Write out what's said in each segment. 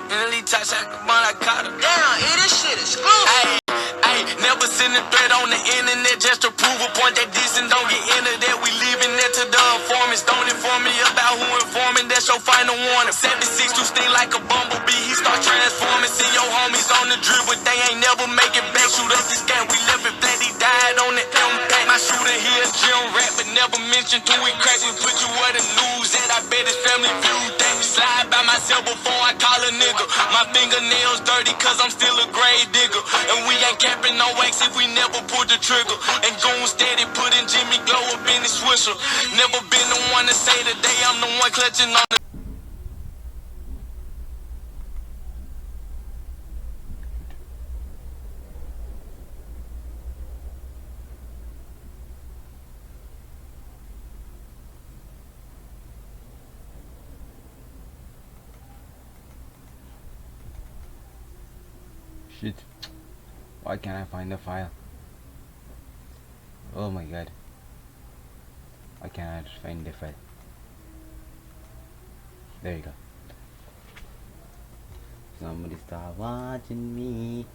Damn, this shit is exclusive. Hey, never send a threat on the internet just to prove a point that this and don't get into that. We leaving that to the informants. Don't inform me about who informing. That's your final warning. 76 to sting like a bumblebee. He start transforming. See your homies on the drip, but they ain't never make it back. Shoot up this game. We left it flat. He died on the impact. My shooter here, Jim rap, but never mentioned till we crack. We put you where the news at. I bet his family viewed that. Slide by myself before I call a nigga. My fingernails dirty cause I'm still a grave digger. And we ain't capping no wax if we never pulled the trigger. And goon steady putting Jimmy Glow up in his swisher. Never been the one to say today I'm the one clutching on the Shit. Why can't I find the file? Oh my god. Why can't I just find the file? There you go. Somebody stop watching me.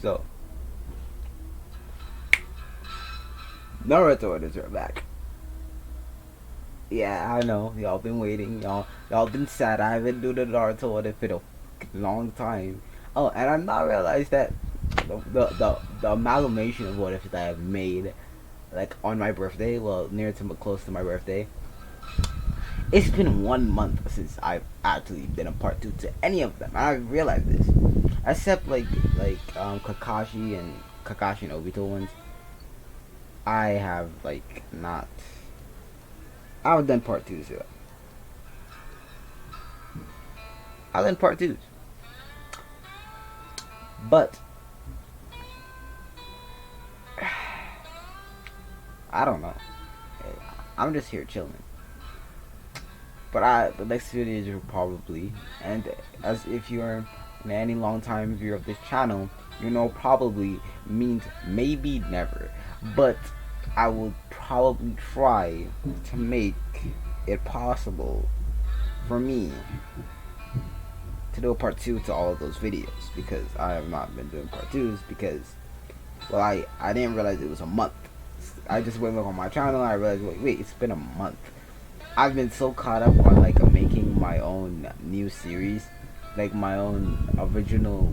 So Naruto is back. Yeah, I know. Y'all been waiting. Y'all been sad. I haven't do the Naruto edit for a long time. Oh, and I now realized that the amalgamation of what ifs that I've made, like on my birthday, well, close to my birthday. It's been 1 month since I've actually done a part 2 to any of them. I realized this, except like Kakashi and Obito ones. I have like not. I haven't done part 2s yet. I've done part 2s. But I don't know. I'm just here chilling. But the next video is probably, and as if you're any long time viewer of this channel, you know probably means maybe never. But I will probably try to make it possible for me to do a part 2 to all of those videos, because I have not been doing part 2s because, well, I didn't realize it was a month. I just went on my channel and I realized, wait, it's been a month. I've been so caught up on like making my own new series, like my own original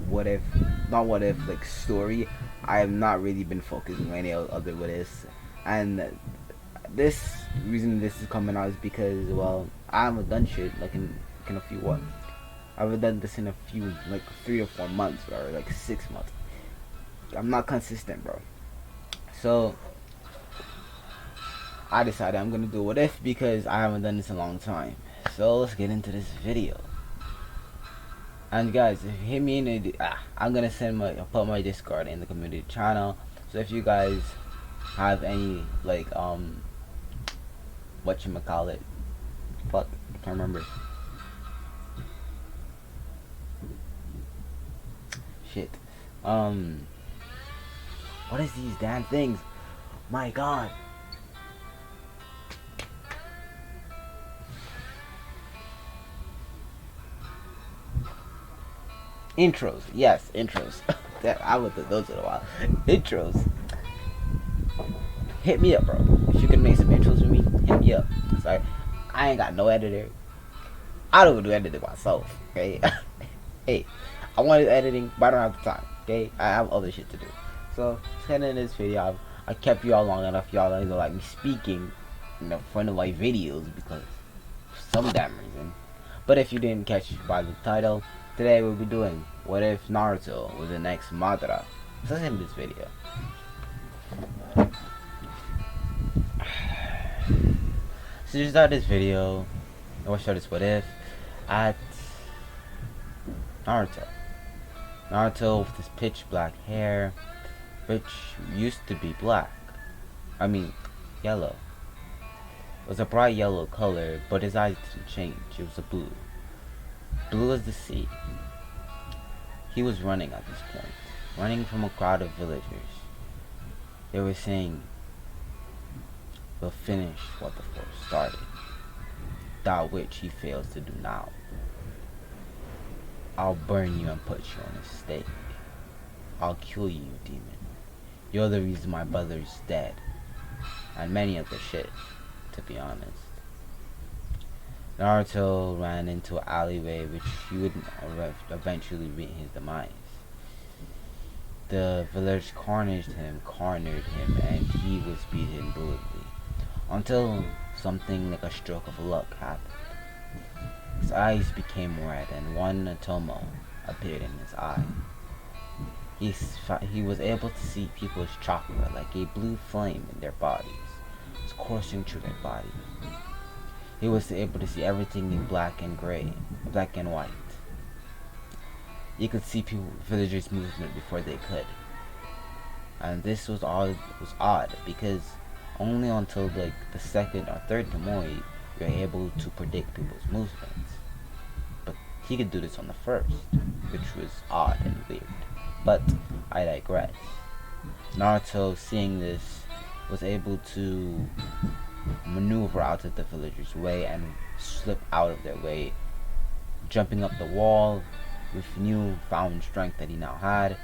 not what if like story. I have not really been focusing on any other what ifs. And this reason this is coming out is because, well, I haven't done shit like in a few what? I haven't done this in a few, like 3 or 4 months or like 6 months. I'm not consistent, bro. So I decided I'm gonna do what if because I haven't done this in a long time. So let's get into this video. And guys, if you hit me in the I'm gonna put my Discord in the community channel. So if you guys have any like whatchamacallit, fuck, I can't remember. Shit. What is these damn things? My god. Intros, yes, intros. I would do those in a while. Intros. Hit me up, bro. If you can make some intros with me, hit me up. Sorry, I ain't got no editor. I don't do editing myself. Okay. Hey, I wanted editing, but I don't have the time. Okay, I have other shit to do. So, send in this video. I kept y'all long enough. Y'all don't like me speaking in the front of my videos because for some damn reason. But if you didn't catch by the title, today we'll be doing what if Naruto was the next Madara. So let's end this video. So to start this video, I want to show this what if at Naruto. Naruto with his pitch black hair, which used to be black. I mean, yellow. It was a bright yellow color, but his eyes didn't change. It was a blue. Blue as the sea. He was running at this point, running from a crowd of villagers. They were saying, will finish what the force started, that which he fails to do now. I'll burn you and put you on a stake. I'll kill you, demon. You're the reason my brother's dead. And many other shit, to be honest. Naruto ran into an alleyway which he would eventually meet his demise. The village cornered him, and he was beaten brutally. Until something like a stroke of luck happened. His eyes became red and one tomo appeared in his eye. He was able to see people's chakra like a blue flame in their bodies, coursing through their body. He was able to see everything in black and white. You could see villagers' movement before they could. And this was odd because only until the second or third Tomoe you're able to predict people's movements. But he could do this on the first, which was odd and weird. But I digress. Naruto, seeing this, was able to maneuver out of the villagers' way and slip out of their way, jumping up the wall with newfound strength that he now had,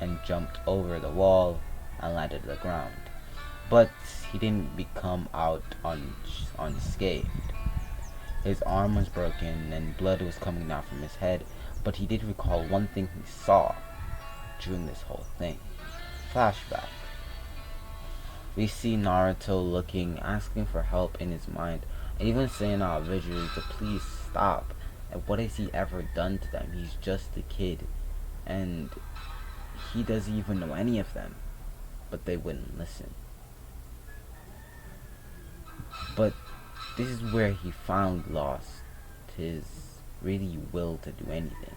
and jumped over the wall and landed on the ground. But he didn't become out unscathed. His arm was broken and blood was coming down from his head, but he did recall one thing he saw during this whole thing. Flashback. We see Naruto asking for help in his mind, and even saying out visually to please stop. And what has he ever done to them? He's just a kid, and he doesn't even know any of them, but they wouldn't listen. But this is where he lost his really will to do anything.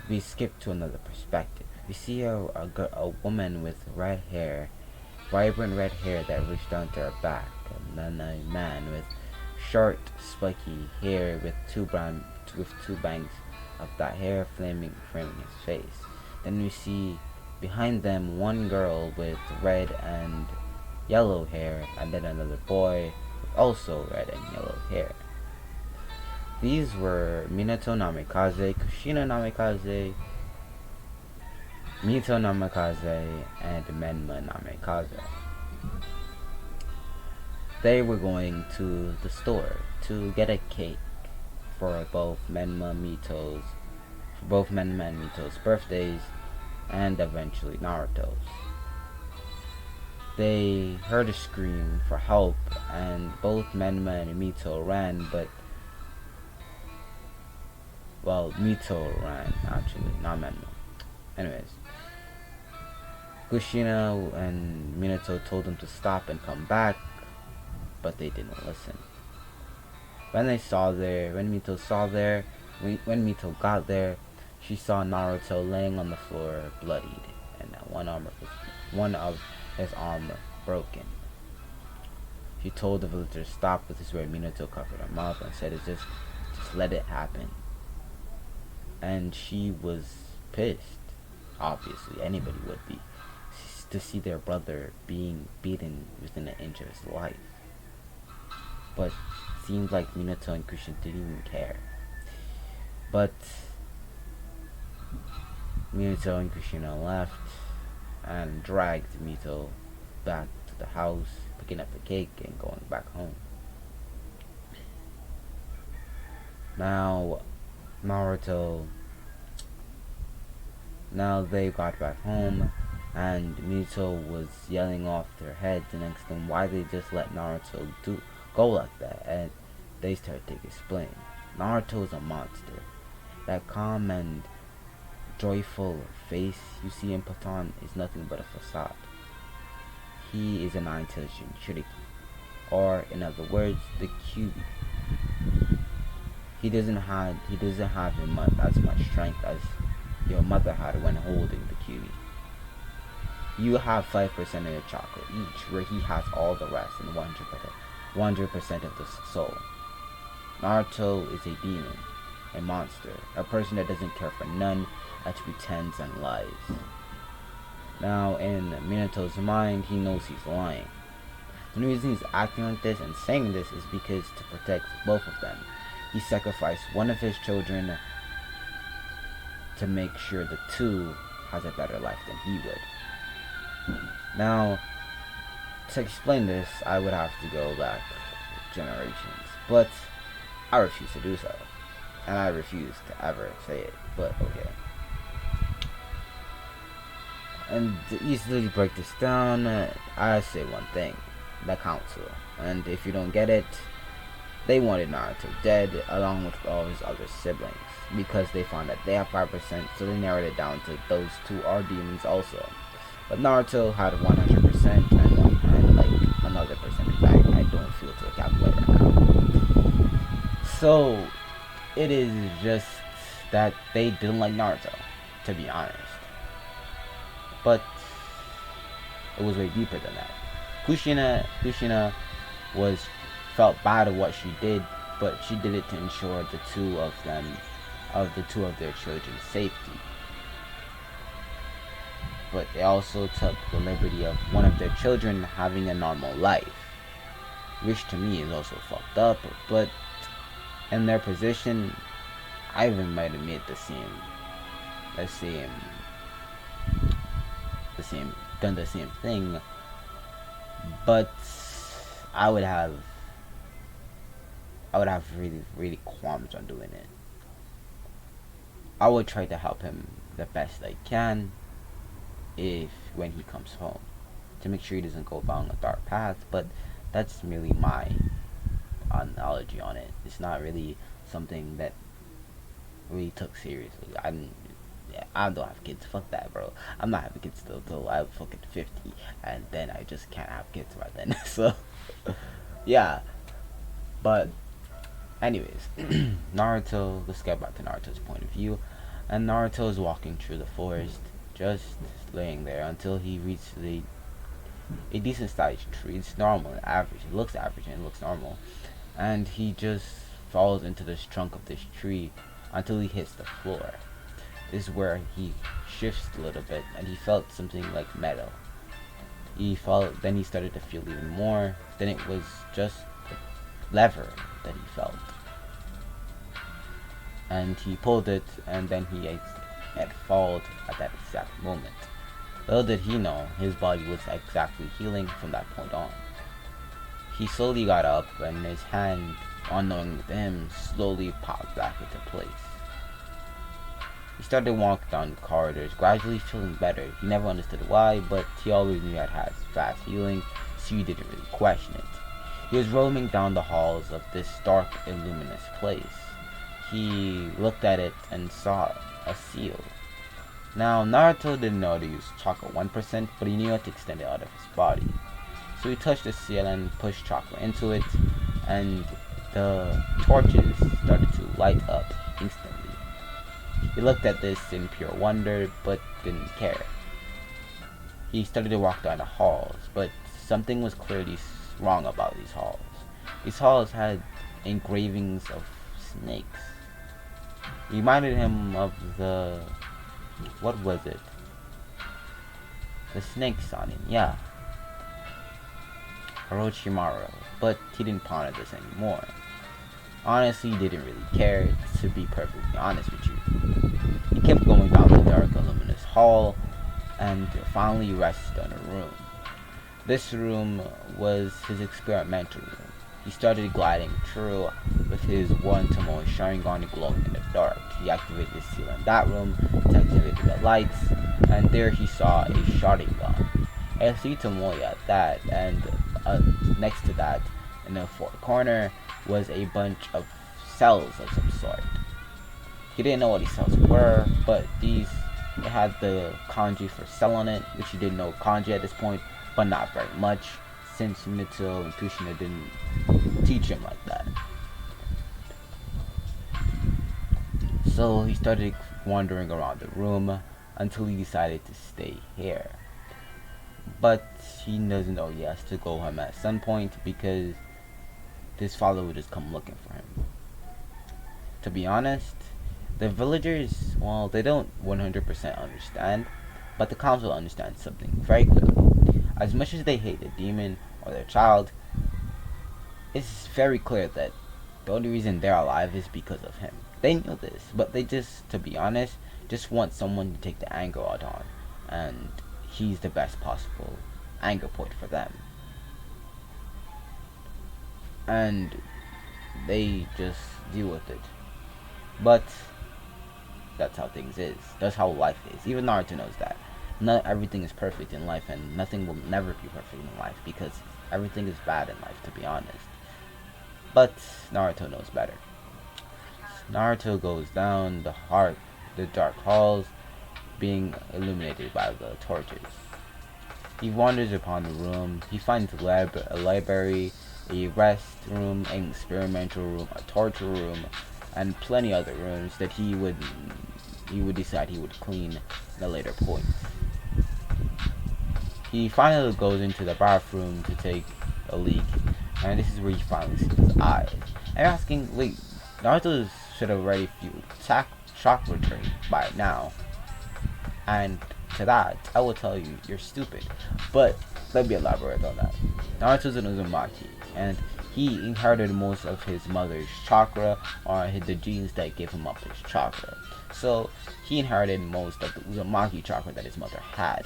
We skip to another perspective. We see a woman with red hair, vibrant red hair that reached down to her back, and then a man with short, spiky hair with two bangs of that hair framing his face. Then we see behind them one girl with red and yellow hair, and then another boy with also red and yellow hair. These were Minato Namikaze, Kushina Namikaze, Mito Namikaze, and Menma Namikaze. They were going to the store to get a cake for both Menma and Mito's birthdays, and eventually Naruto's. They heard a scream for help, and both Menma and Mito ran, Mito ran, actually, not Menma. Anyways, Kushina and Minato told them to stop and come back, but they didn't listen. When Mito got there, she saw Naruto laying on the floor, bloodied, and one of his arm broken. She told the villagers to stop, with this where Minato covered her mouth and said, just let it happen. And she was pissed. Obviously, anybody would be, to see their brother being beaten within an inch of his life. But it seemed like Minato and Kushina didn't even care. But Minato and Kushina left and dragged Mito back to the house, picking up the cake and going back home. Now they got back home, and Mito was yelling off their heads and asking them why they just let Naruto go like that, and they started to explain. Naruto is a monster. That calm and joyful face you see in Patan is nothing but a facade. He is a non-intelligent Shiriki, or in other words, the Kyuubi. He doesn't have as much strength as your mother had when holding the Kyuubi. You have 5% of your chakra each, where he has all the rest and 100% of the soul. Naruto is a demon, a monster, a person that doesn't care for none, that pretends and lies. Now, in Minato's mind, he knows he's lying. The reason he's acting like this and saying this is because to protect both of them. He sacrificed one of his children to make sure the two has a better life than he would. Now, to explain this, I would have to go back generations, but I refuse to do so. And I refuse to ever say it, but okay. And to easily break this down, I say one thing: the council. And if you don't get it, they wanted Naruto dead along with all his other siblings because they found that they have 5%, so they narrowed it down to those two are demons also. But Naruto had 100% and like another percentage back. I don't feel to calculate right now. So it is just that they didn't like Naruto, to be honest. But it was way deeper than that. Kushina felt bad of what she did, but she did it to ensure the two of their children's safety. But they also took the liberty of one of their children having a normal life, which to me is also fucked up. But in their position, I even might have made done the same thing, but I would have really, really qualms on doing it. I would try to help him the best I can when he comes home, to make sure he doesn't go down a dark path, but that's merely my analogy on it. It's not really something that really took seriously. I don't have kids. Fuck that, bro. I'm not having kids till I'm fucking 50, and then I just can't have kids right then. So, yeah. But, anyways, Naruto. Let's get back to Naruto's point of view. And Naruto is walking through the forest, just laying there until he reaches a decent sized tree. It's normal and average. It looks average and it looks normal. And he just falls into this trunk of this tree until he hits the floor. This is where he shifts a little bit and he felt something like metal. Then he started to feel even more. Then it was just a lever that he felt. And he pulled it, and then he had fallen at that exact moment. Little did he know, his body was exactly healing from that point on. He slowly got up, and his hand, unknowingly to him, slowly popped back into place. He started walking down the corridors, gradually feeling better. He never understood why, but he always knew it had fast healing, so he didn't really question it. He was roaming down the halls of this dark and luminous place. He looked at it and saw a seal. Now, Naruto didn't know how to use chakra 1%, but he knew how to extend it out of his body. So he touched the seal and pushed chakra into it, and the torches started to light up instantly. He looked at this in pure wonder, but didn't care. He started to walk down the halls, but something was clearly wrong about these halls. These halls had engravings of snakes. Reminded him of what was it? The snakes on him, yeah. Orochimaru, but he didn't ponder this anymore. Honestly, he didn't really care, to be perfectly honest with you. He kept going down the dark and luminous hall, and finally rested on a room. This room was his experimental room. He started gliding through with his one Tomoe Sharingan glowing in the dark. He activated the seal in that room to activate the lights, and there he saw a Sharingan. A 3 Tomoe at that, and next to that, in the fourth corner, was a bunch of cells of some sort. He didn't know what these cells were, but it had the kanji for cell on it, which he didn't know kanji at this point, but not very much, since Mitsuo and Kushina didn't teach him like that. So he started wandering around the room until he decided to stay here. But he doesn't know he has to go home at some point because his father would just come looking for him. To be honest, the villagers, well, they don't 100% understand, but the council understands something very clearly. As much as they hate the demon, or their child, it's very clear that the only reason they're alive is because of him. They know this, but they just, to be honest, just want someone to take the anger out on, and he's the best possible anger point for them. And they just deal with it. But that's how things is. That's how life is. Even Naruto knows that. Not everything is perfect in life, and nothing will never be perfect in life, because everything is bad in life, to be honest. But Naruto knows better. Naruto goes down the dark halls, being illuminated by the torches. He wanders upon the room. He finds a library, a rest room, an experimental room, a torture room, and plenty other rooms that he would decide he would clean in a later point. He finally goes into the bathroom to take a leak, and this is where he finally sees his eyes. I'm asking, wait, Naruto should have already fueled chakra tree by now. And to that, I will tell you, you're stupid. But let me elaborate on that. Naruto's an Uzumaki, and he inherited most of his mother's chakra, or the genes that gave him up his chakra. So he inherited most of the Uzumaki chakra that his mother had.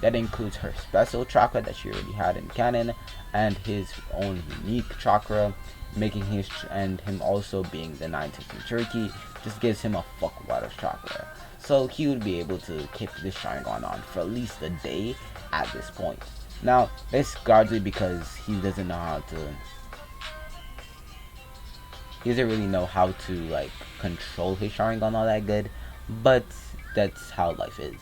That includes her special chakra that she already had in canon, and his own unique chakra, making him also being the 9th Jinchuriki just gives him a fuck lot of chakra. So he would be able to keep this Sharingan on for at least a day at this point. Now, it's largely because he doesn't really know how to like control his Sharingan all that good, but that's how life is.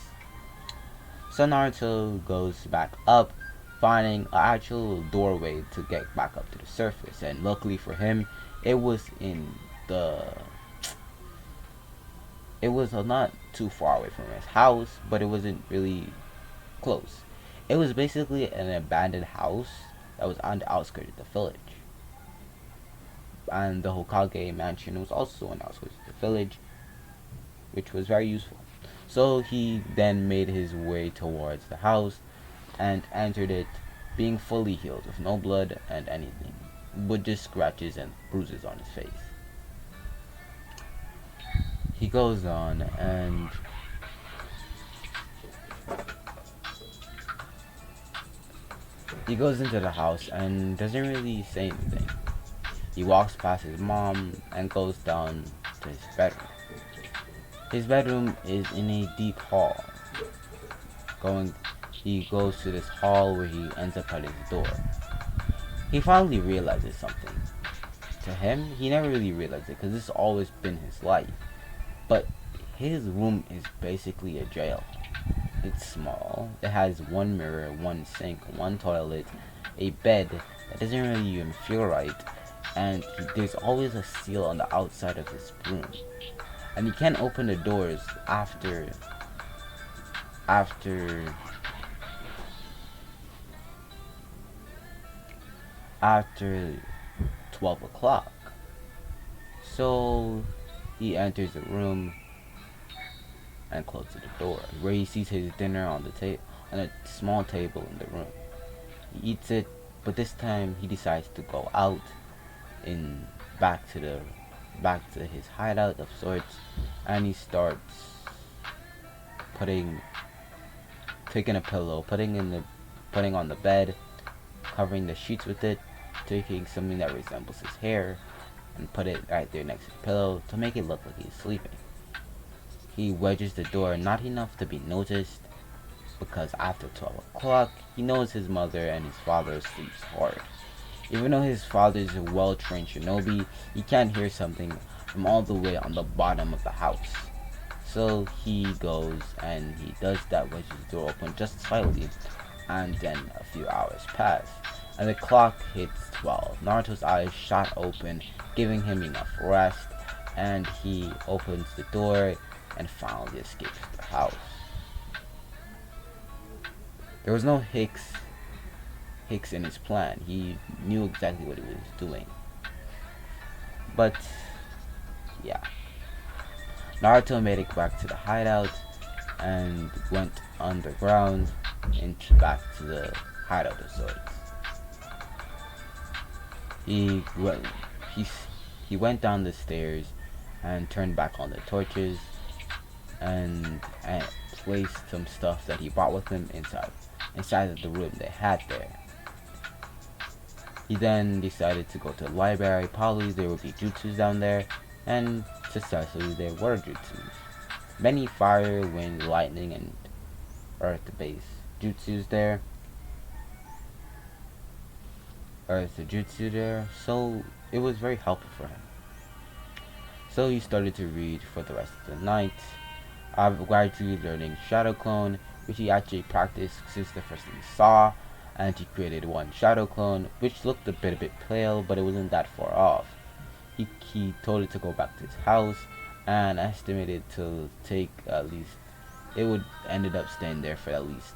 So Naruto goes back up, finding an actual doorway to get back up to the surface, and luckily for him, it was not too far away from his house, but it wasn't really close. It was basically an abandoned house that was on the outskirts of the village. And the Hokage mansion was also on the outskirts of the village, which was very useful. So he then made his way towards the house and entered it, being fully healed with no blood and anything, but just scratches and bruises on his face. He goes on and he goes into the house and doesn't really say anything. He walks past his mom and goes down to his bedroom. His bedroom is in a deep hall. He goes to this hall where he ends up at his door. He finally realizes something. To him, he never really realized it because this has always been his life. But his room is basically a jail. It's small. It has one mirror, one sink, one toilet, a bed that doesn't really even feel right, and there's always a seal on the outside of his room. And he can't open the doors after 12 o'clock. So he enters the room and closes the door, where he sees his dinner on a small table in the room. He eats it, but this time he decides to go out back to his hideout of sorts, and he starts taking a pillow, putting on the bed, covering the sheets with it, taking something that resembles his hair, and put it right there next to the pillow to make it look like he's sleeping. He wedges the door not enough to be noticed, because after 12 o'clock, he knows his mother and his father sleeps hard. Even though his father is a well-trained shinobi, he can't hear something from all the way on the bottom of the house. So he goes and he does that, wedges the door open just slightly, and then a few hours pass, and the clock hits 12. Naruto's eyes shot open, giving him enough rest, and he opens the door and finally escapes the house. There was no hicks in his plan. He knew exactly what he was doing. But yeah, Naruto made it back to the hideout and went underground and back to the hideout of sorts. He went, he, he went down the stairs and turned back on the torches and placed some stuff that he brought with him inside of the room they had there. He then decided to go to the library. Probably there would be jutsus down there, and successfully there were jutsus. Many fire, wind, lightning, and earth-based jutsus there. Earth jutsu there, so it was very helpful for him. So he started to read for the rest of the night. Gradually learning Shadow Clone, which he actually practiced since the first thing he saw, and he created one Shadow Clone, which looked a bit pale, but it wasn't that far off. He told it to go back to his house, and estimated to take at least, it would ended up staying there for at least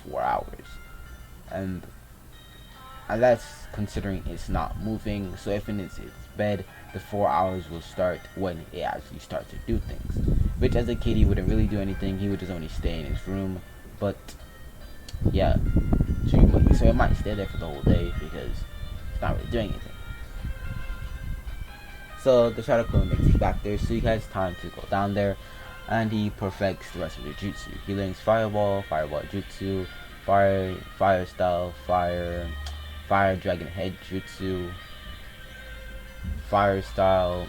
4 hours. And that's considering it's not moving, so if it's its bed, the 4 hours will start when it actually starts to do things. Which as a kid he wouldn't really do anything, he would just only stay in his room, but yeah, so it might stay there for the whole day because it's not really doing anything. So the Shadow Clone makes it back there, so he has time to go down there, and he perfects the rest of the jutsu. He learns Fireball Jutsu, Fire Style, Fire Dragon Head Jutsu, Fire Style,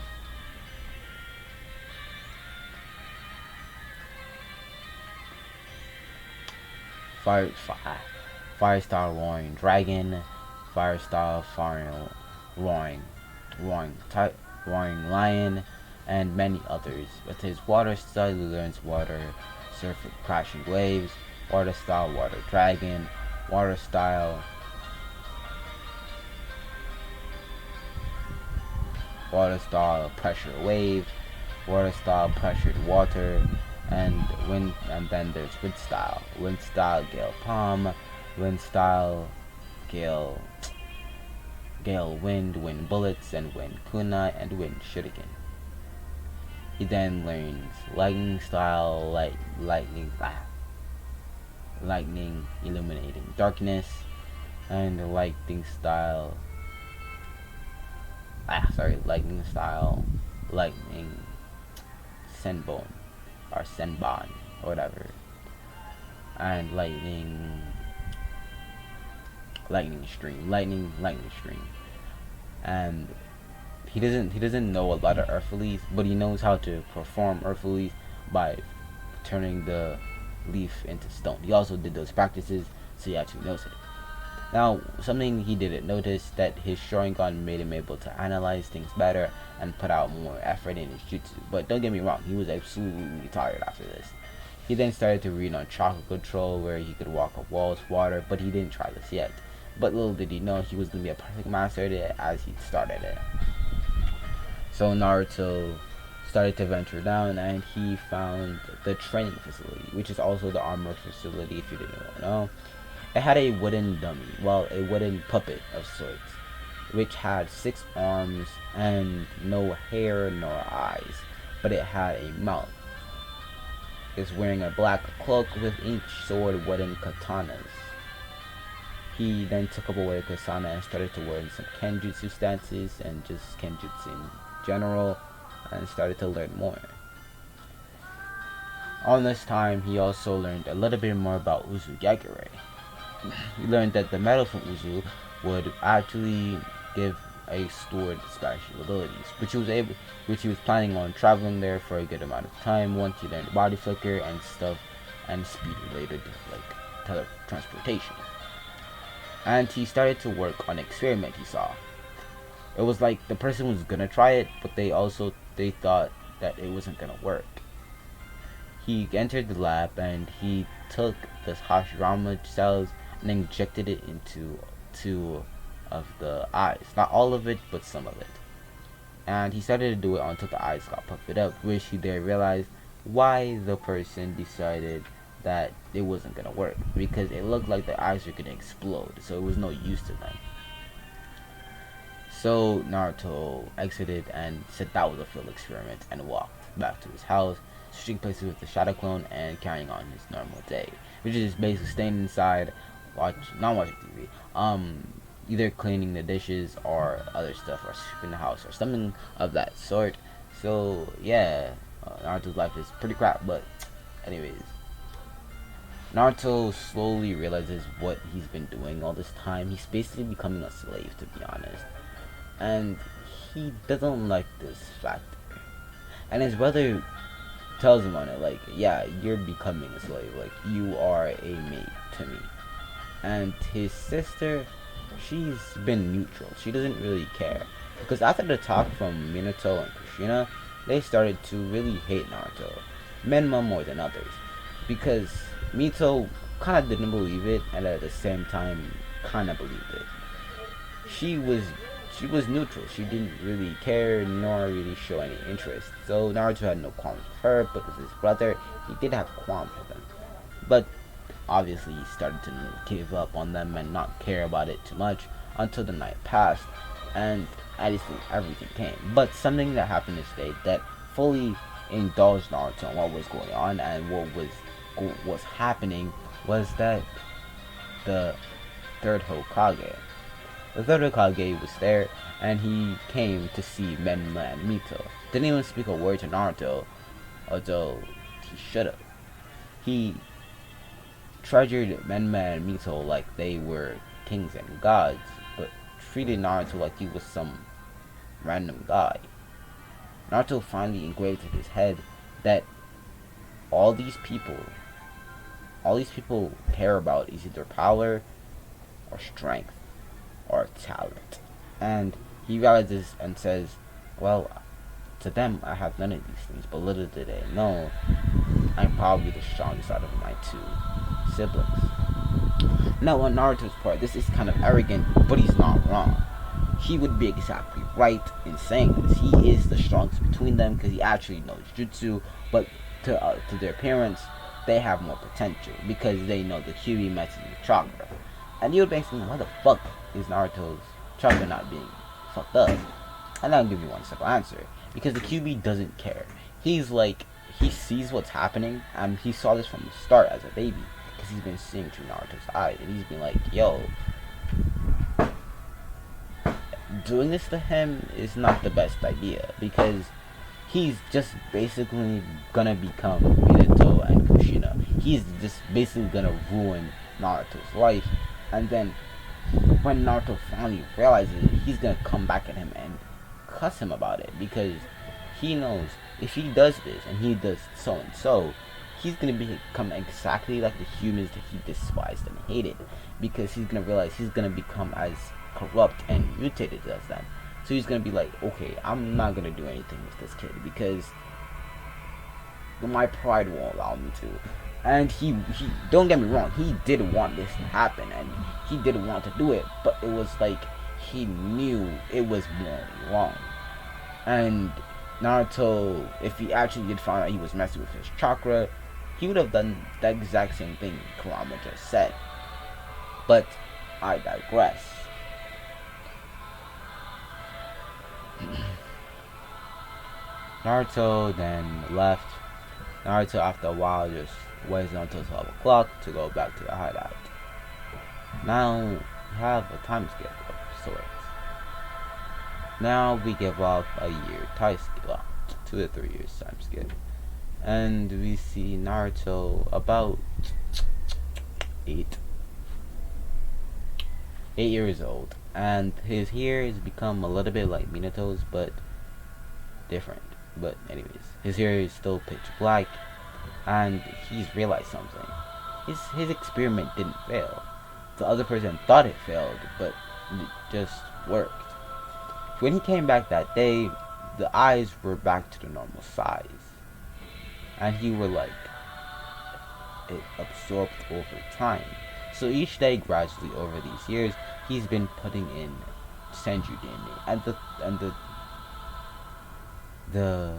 Fire Style Roaring Dragon, Fire Style Roaring Lion, and many others. With his Water Style, he learns Water Surf with Crashing Waves, Water Style Water Dragon, Water Style Pressure Wave, Water Style Pressured Water, and then there's Wind Style Gale Palm, Wind Style Gale Wind Bullets, and Wind Kunai, and Wind Shuriken. He then learns Lightning Style Lightning Illuminating Darkness, and Lightning Style Lightning Senbon or whatever, and Lightning Stream, and he doesn't know a lot of Earthlies, but he knows how to perform Earthlies by turning the leaf into stone. He also did those practices, so he actually knows it. Now, something he didn't notice, that his Sharingan made him able to analyze things better and put out more effort in his jutsu. But don't get me wrong, he was absolutely tired after this. He then started to read on chakra control, where he could walk up walls, water, but he didn't try this yet. But little did he know he was going to be a perfect master at it as he started it. So Naruto started to venture down, and he found the training facility, which is also the armor facility if you didn't know. It had a wooden dummy, a wooden puppet of sorts, which had 6 arms and no hair nor eyes, but it had a mouth. It's wearing a black cloak with each sword wooden katanas. He then took up a wooden katana and started to learn some kenjutsu stances and just kenjutsu in general, and started to learn more. On this time, he also learned a little bit more about Uzushiogakure. He learned that the metal from Uzu would actually give a stored special abilities, which he was planning on traveling there for a good amount of time once he learned body flicker and stuff and speed related like teletransportation. And he started to work on an experiment he saw. It was like the person was gonna try it, but they thought that it wasn't gonna work. He entered the lab and he took the Hashirama cells and injected it into 2 of the eyes. Not all of it, but some of it. And he started to do it until the eyes got puffed up, which he then realized why the person decided that it wasn't gonna work, because it looked like the eyes were gonna explode, so it was no use to them. So Naruto exited and said that was a failed experiment and walked back to his house, switching places with the Shadow Clone and carrying on his normal day, which is basically staying inside, not watching TV, either cleaning the dishes or other stuff, or sweeping the house or something of that sort. So yeah, Naruto's life is pretty crap. But anyways, Naruto slowly realizes what he's been doing all this time. He's basically becoming a slave, to be honest, and he doesn't like this fact. And his brother tells him on it, like, yeah, you're becoming a slave, like you are a mate to me. And his sister, she's been neutral. She doesn't really care, because after the talk from Minato and Kushina, they started to really hate Naruto, Menma more than others, because Mito kind of didn't believe it, and at the same time kind of believed it. She was she was neutral. She didn't really care nor really show any interest. So Naruto had no qualms with her, but with his brother, he did have qualms with him. But obviously he started to give up on them and not care about it too much until the night passed, and obviously everything came. But something that happened this day that fully indulged Naruto on what was going on and what was happening was that the third Hokage. The third Hokage was there, and he came to see Menma and Mito. Didn't even speak a word to Naruto, although he should have. He treasured Menma and Mito like they were kings and gods, but treated Naruto like he was some random guy. Naruto finally engraved in his head that all these people care about is either power or strength or talent. And he realizes and says, well, to them I have none of these things, but little did they know I'm probably the strongest out of my two siblings. Now on Naruto's part, this is kind of arrogant, but he's not wrong. He would be exactly right in saying this. He is the strongest between them because he actually knows jutsu, but to their parents, they have more potential because they know the Kyuubi messes with chakra. And you would be asking, why the fuck is Naruto's chakra not being fucked up? And I'll give you one simple answer. Because the Kyuubi doesn't care. He's like, he sees what's happening, and he saw this from the start as a baby. Because he's been seeing through Naruto's eyes, and he's been like, yo, doing this to him is not the best idea. Because he's just basically gonna become Minato and Kushina. He's just basically gonna ruin Naruto's life. And then when Naruto finally realizes it, he's gonna come back at him and cuss him about it, because he knows if he does this and he does so and so, he's gonna become exactly like the humans that he despised and hated, because he's gonna realize he's gonna become as corrupt and mutated as them. So he's gonna be like, okay, I'm not gonna do anything with this kid because my pride won't allow me to. And he don't get me wrong, he did want this to happen and he did want to do it, but it was like he knew it was morally wrong. And Naruto, if he actually did find out he was messing with his chakra, he would have done the exact same thing Kurama just said. But I digress. Naruto then left. Naruto, after a while, just waits until 12 o'clock to go back to the hideout. Now we have a time skip of sorts. Now we give off a year time skip, well, 2 to 3 years time skip, and we see Naruto about 8 years old, and his hair has become a little bit like Minato's, but different. But anyways, his hair is still pitch black, and he's realized something. His experiment didn't fail. The other person thought it failed, but it just worked. When he came back that day, the eyes were back to the normal size, and he were like, it absorbed over time. So each day, gradually over these years, he's been putting in Senju DNA, and the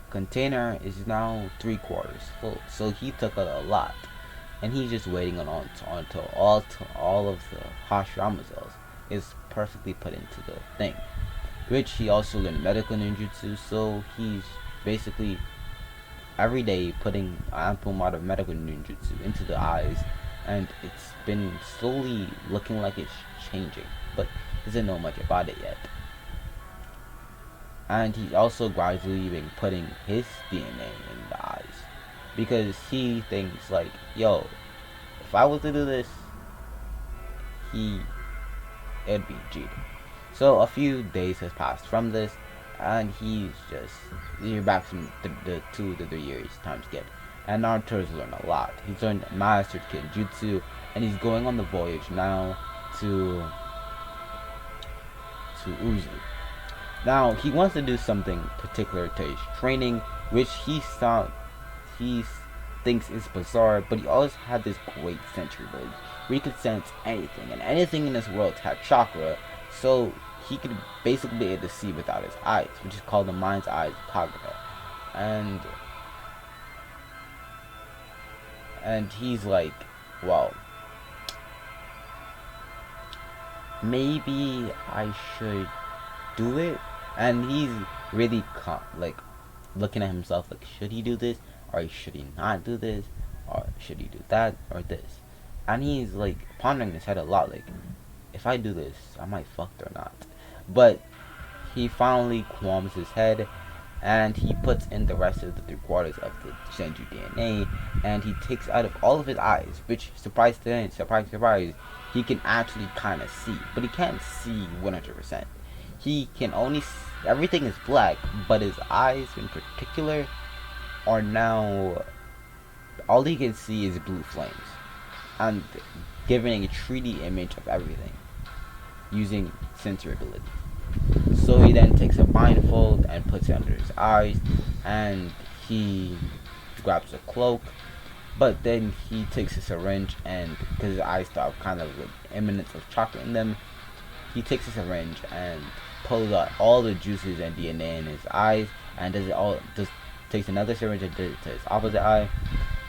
container is now 3/4 full. So he took out a lot, and he's just waiting until all of the Hashirama cells is perfectly put into the thing. Which he also learned medical ninjutsu, so he's basically every day putting ample amount of medical ninjutsu into the eyes, and it's been slowly looking like it's changing, but doesn't know much about it yet. And he's also gradually been putting his DNA in the eyes, because he thinks like, yo, if I was to do this, it'd be cheating. So a few days has passed from this, and you're back from the 2 to 3 years time skip. And Naruto's learned a lot. He's learned mastered Kenjutsu, and he's going on the voyage now to Uzu. Now he wants to do something particular to his training, which he thinks is bizarre, but he always had this great sensory ability where he could sense anything, and anything in this world had chakra, so he could basically be able to see without his eyes, which is called the mind's eye Kagura. And he's like, well, maybe I should do it. And he's really like looking at himself like, should he do this, or should he not do this, or should he do that or this? And he's like pondering his head a lot, like, if I do this, am I fucked or not? But he finally calms his head, and he puts in the rest of the 3/4 of the Senju DNA, and he takes out of all of his eyes, which, surprise, he can actually kind of see, but he can't see 100%. He can only everything is black, but his eyes in particular are now, all he can see is blue flames, and giving a 3D image of everything using sensory ability. So he then takes a blindfold and puts it under his eyes, and he grabs a cloak, but then he takes a syringe, and because his eyes start kind of with eminence of chocolate in them, he takes a syringe and pulls out all the juices and DNA in his eyes, and takes another syringe and does it to his opposite eye,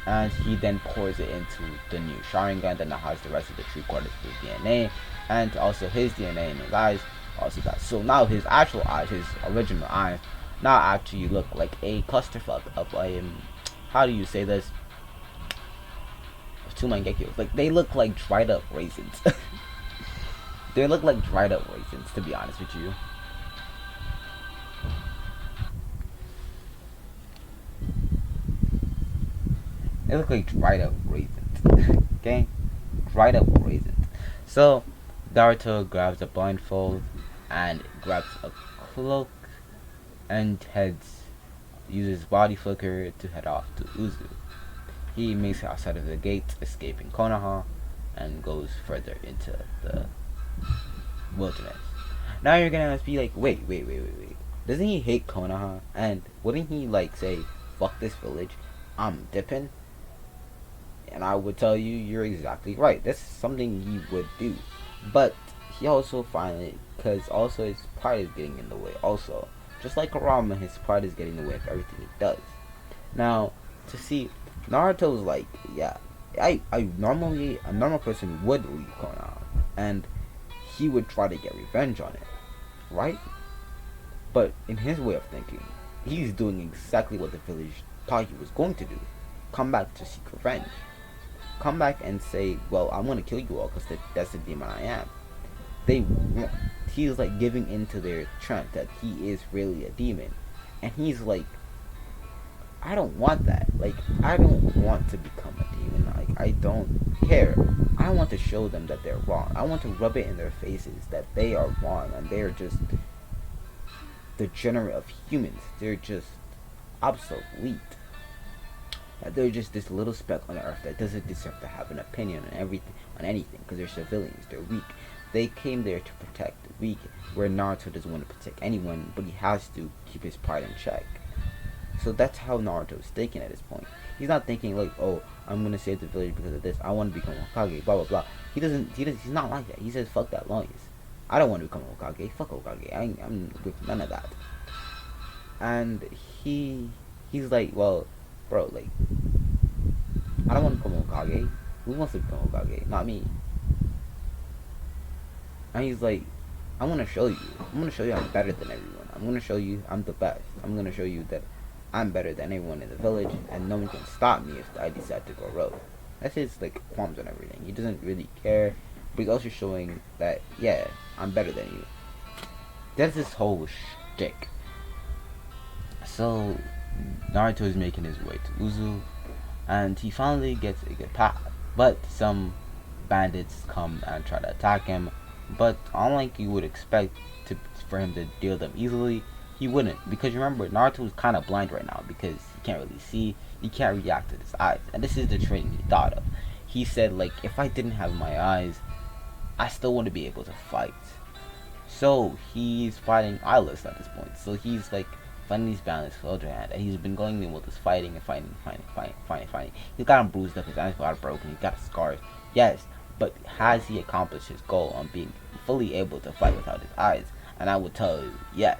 and he then pours it into the new Sharingan that now has the rest of the 3/4 of his DNA, and also his DNA in his eyes. Also that. So now his actual eyes, his original eyes, now actually look like a clusterfuck of how do you say this? Two Mangekyos. Like, they look like dried up raisins. They look like dried up raisins, to be honest with you. They look like dried up raisins. Okay? Dried up raisins. So Naruto grabs a blindfold and grabs a cloak and uses body flicker to head off to Uzu. He makes it outside of the gate, escaping Konoha, and goes further into the wilderness. Now you're gonna be like, wait. Doesn't he hate Konoha? And wouldn't he like say, fuck this village, I'm dipping? And I would tell you, you're exactly right. That's something he would do. But he also finally, because also his pride is getting in the way also. Just like Kurama, his pride is getting in the way of everything he does. Now, to see, Naruto's like, yeah, a normal person would leave Konoha, and he would try to get revenge on it, right? But in his way of thinking, he's doing exactly what the village thought he was going to do. Come back to seek revenge. Come back and say, well, I'm going to kill you all because that's the demon I am. He's like giving into their trap that he is really a demon. And he's like, I don't want that. Like, I don't want to become a demon. Like, I don't care. I want to show them that they're wrong. I want to rub it in their faces that they are wrong and they're just degenerate of humans. They're just obsolete. That they're just this little speck on the earth that doesn't deserve to have an opinion on anything, because they're civilians. They're weak. They came there to protect the weak, where Naruto doesn't want to protect anyone, but he has to keep his pride in check. So that's how Naruto is thinking at this point. He's not thinking like, oh, I'm gonna save the village because of this. I want to become Hokage. Blah blah blah. He's not like that. He says, fuck that noise. I don't want to become Hokage. Fuck Hokage. I'm with none of that. And he's like, well, bro, like, I don't want to become Hokage. Who wants to become Hokage? Not me. And he's like, I'm gonna show you. I'm gonna show you I'm better than everyone. I'm gonna show you I'm the best. I'm gonna show you that I'm better than everyone in the village, and no one can stop me if I decide to go rogue. That's his like qualms and everything. He doesn't really care, but he's also showing that yeah, I'm better than you. That's his whole shtick. So Naruto is making his way to Uzu, and he finally gets a good path. But some bandits come and try to attack him. But unlike you would expect for him to deal them easily, he wouldn't, because remember Naruto is kind of blind right now because he can't really see, he can't react to his eyes, and this is the training he thought of. He said like, if I didn't have my eyes, I still wouldn't be able to fight. So he's fighting eyeless at this point. So he's like fighting these bandits with other hand, and he's been going in with this fighting and fighting. He's got him bruised up, his eyes got broken, he's got scars. Yes, but has he accomplished his goal on being fully able to fight without his eyes? And I would tell you, yes.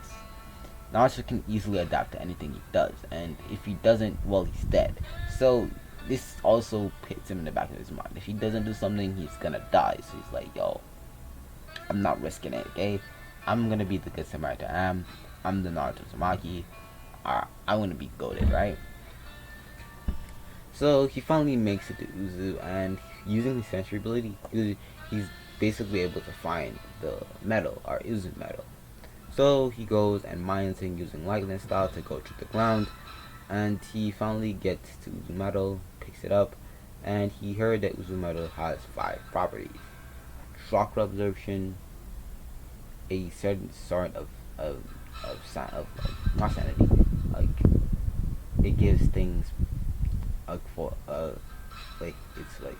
Naruto can easily adapt to anything he does, and if he doesn't, well, he's dead. So this also hits him in the back of his mind. If he doesn't do something, he's gonna die. So he's like, yo, I'm not risking it, okay? I'm gonna be the good Samaritan I am. I'm the Naruto Uzumaki. I want to be goated, right? So he finally makes it to Uzu, and using his sensory ability, he's basically able to find the metal, or Uzu metal. So he goes and mines him using lightning style to go through the ground, and he finally gets to Uzu metal, picks it up, and he heard that Uzu metal has 5 properties: chakra absorption, a certain sort of not sanity, like it gives things like for like it's like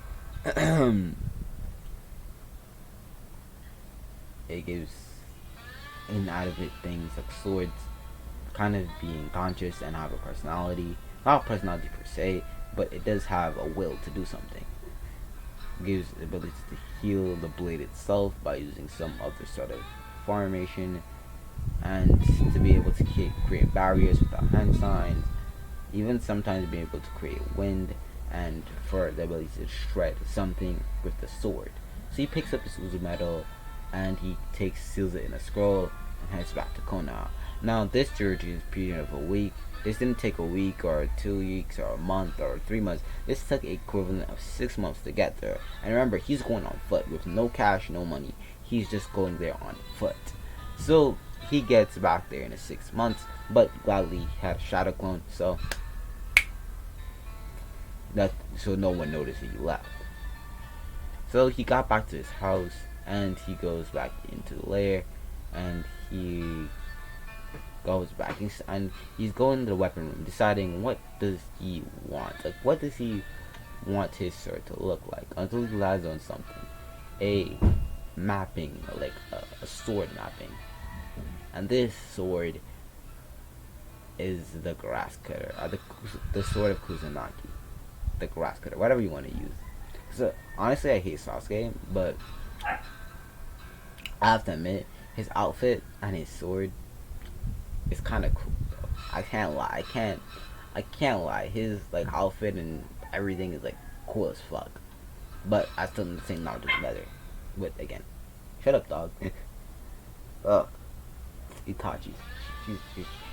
it gives inanimate things like swords kind of being conscious and have a personality, not a personality per se, but it does have a will to do something. It gives the ability to heal the blade itself by using some other sort of formation, and to be able to create barriers without hand signs, even sometimes being able to create wind, and for the ability to shred something with the sword. So he picks up his Uzu metal and he seals it in a scroll and heads back to Konoha. Now this journey is a period of a week. This didn't take a week or 2 weeks or a month or 3 months. This took equivalent of 6 months to get there. And remember, he's going on foot with no cash, no money. He's just going there on foot. So he gets back there in 6 months, but gladly he had a shadow clone, so no one noticed he left. So he got back to his house and he goes back into the lair, and he goes back and he's going to the weapon room, deciding what does he want. Like, what does he want his sword to look like? Until he lands on something, a mapping, like a sword mapping, and this sword is the grass cutter, or the sword of Kusanagi, the grass cutter, whatever you want to use. So honestly, I hate Sasuke, but I have to admit, his outfit and his sword is kind of cool though. I can't lie. I can't lie. His like outfit and everything is like cool as fuck. But I still think Naruto's better. But again, shut up, dog. Ugh. Itachi. She's